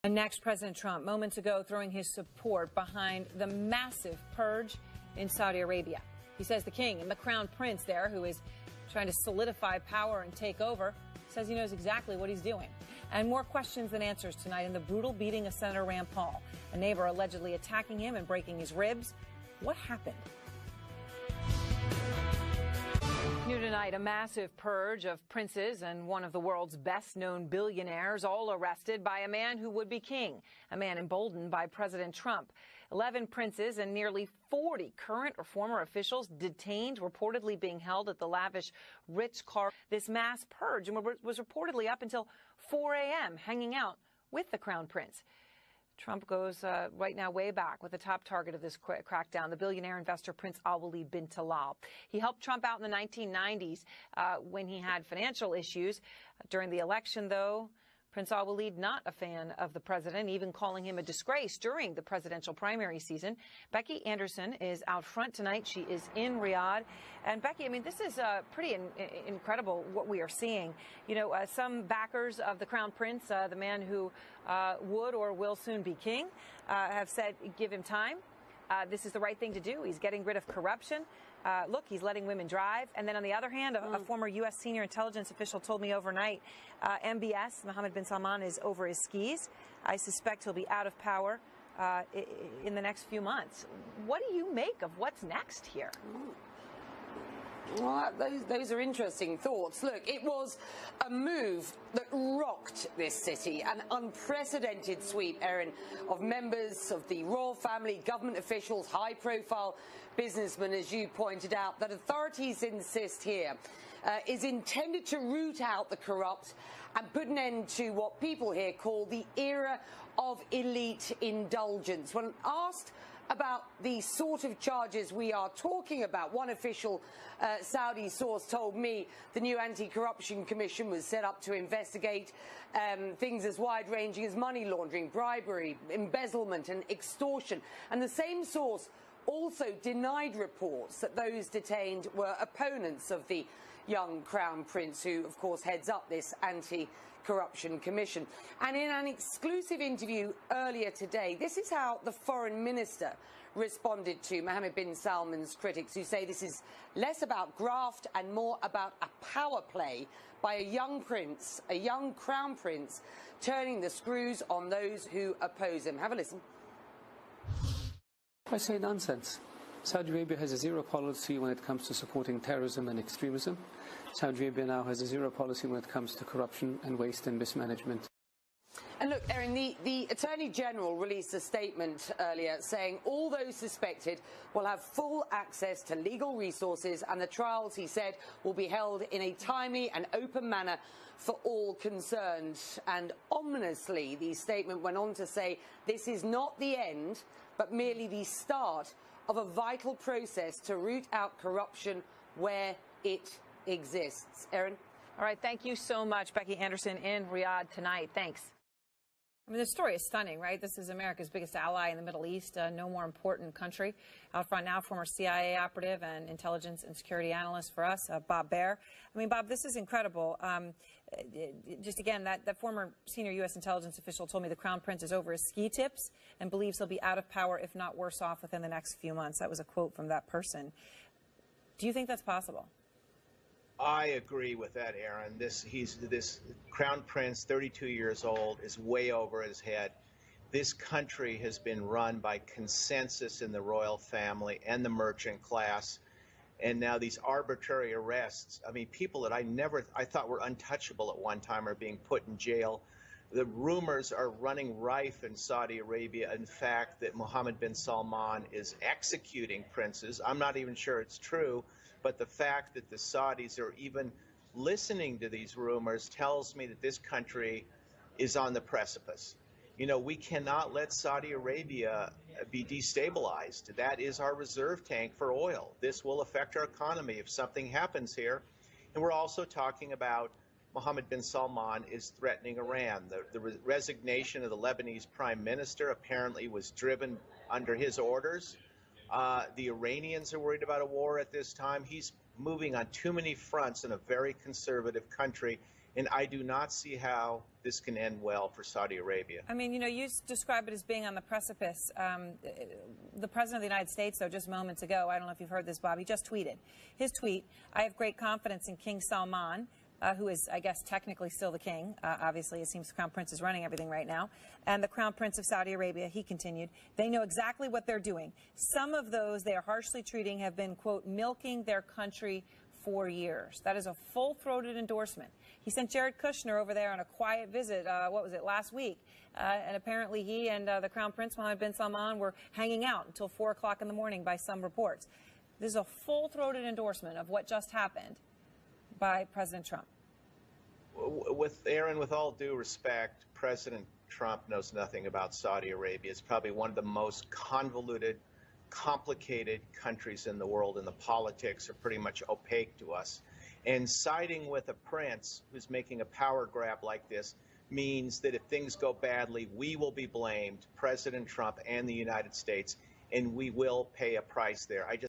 And next, President Trump, moments ago, throwing his support behind the massive purge in Saudi Arabia. He says the king and the crown prince there, who is trying to solidify power and take over, says he knows exactly what he's doing. And more questions than answers tonight in the brutal beating of Senator Rand Paul, a neighbor allegedly attacking him and breaking his ribs. What happened? New tonight, a massive purge of princes and one of the world's best-known billionaires, all arrested by a man who would be king, a man emboldened by President Trump. 11 princes and nearly 40 current or former officials detained, reportedly being held at the lavish Ritz Carlton. This mass purge was reportedly up until 4 a.m., hanging out with the crown prince. Trump goes right now way back with the top target of this crackdown, the billionaire investor Prince Al-Walid bin Talal. He helped Trump out in the 1990s when he had financial issues. During the election, though, Prince Al-Walid not a fan of the president, even calling him a disgrace during the presidential primary season. Becky Anderson is out front tonight. She is in Riyadh. And Becky, I mean, this is pretty incredible what we are seeing. You know, some backers of the crown prince, the man who would or will soon be king, have said give him time. This is the right thing to do. He's getting rid of corruption. Look, he's letting women drive. And then on the other hand, a former U.S. senior intelligence official told me overnight, MBS, Mohammed bin Salman, is over his skis. I suspect he'll be out of power in the next few months. What do you make of what's next here? Well, those are interesting thoughts. Look, it was a move that rocked this city, an unprecedented sweep, Erin, of members of the royal family, government officials, high-profile businessmen, as you pointed out, that authorities insist here is intended to root out the corrupt and put an end to what people here call the era of elite indulgence. When asked about the sort of charges we are talking about, one official Saudi source told me the new anti-corruption commission was set up to investigate things as wide-ranging as money laundering, bribery, embezzlement and extortion. And the same source also denied reports that those detained were opponents of the young crown prince, who of course heads up this anti-corruption commission. And in an exclusive interview earlier today, this is how the foreign minister responded to Mohammed bin Salman's critics, who say this is less about graft and more about a power play by a young prince, a young crown prince, turning the screws on those who oppose him. Have a listen. I say nonsense. Saudi Arabia has a zero policy when it comes to supporting terrorism and extremism. Saudi Arabia now has a zero policy when it comes to corruption and waste and mismanagement. And look, Erin, the Attorney General released a statement earlier saying all those suspected will have full access to legal resources, and the trials, he said, will be held in a timely and open manner for all concerned. And ominously, the statement went on to say this is not the end, but merely the start of a vital process to root out corruption where it exists. Erin? All right, thank you so much, Becky Anderson in Riyadh tonight. Thanks. I mean, the story is stunning, right? This is America's biggest ally in the Middle East, no more important country. Out front now, former CIA operative and intelligence and security analyst for us, Bob Baer. I mean, Bob, this is incredible. Just again, that former senior U.S. intelligence official told me the crown prince is over his ski tips and believes he'll be out of power, if not worse off, within the next few months. That was a quote from that person. Do you think that's possible? I agree with that, Aaron. This crown prince, 32 years old, is way over his head. This country has been run by consensus in the royal family and the merchant class. And now these arbitrary arrests, I mean, people that I thought were untouchable at one time are being put in jail. The rumors are running rife in Saudi Arabia, in fact, that Mohammed bin Salman is executing princes. I'm not even sure it's true, but the fact that the Saudis are even listening to these rumors tells me that this country is on the precipice. You know, we cannot let Saudi Arabia be destabilized. That is our reserve tank for oil. This will affect our economy if something happens here. And we're also talking about Mohammed bin Salman is threatening Iran. The resignation of the Lebanese prime minister apparently was driven under his orders. The Iranians are worried about a war at this time. He's moving on too many fronts in a very conservative country. And I do not see how this can end well for Saudi Arabia. I mean, you know, you describe it as being on the precipice. The President of the United States, though, just moments ago, I don't know if you've heard this, Bob, he just tweeted. His tweet, "I have great confidence in King Salman," who is, I guess, technically still the king. Obviously, it seems the Crown Prince is running everything right now. And the Crown Prince of Saudi Arabia, he continued, "They know exactly what they're doing. Some of those they are harshly treating have been, quote, milking their country for years." That is a full-throated endorsement. He sent Jared Kushner over there on a quiet visit, what was it, last week. And apparently he and the Crown Prince, Mohammed bin Salman, were hanging out until 4 o'clock in the morning by some reports. This is a full-throated endorsement of what just happened by President Trump. With Aaron, with all due respect, President Trump knows nothing about Saudi Arabia. It's probably one of the most convoluted, complicated countries in the world, and the politics are pretty much opaque to us. And siding with a prince who's making a power grab like this means that if things go badly, we will be blamed, President Trump and the United States, and we will pay a price there.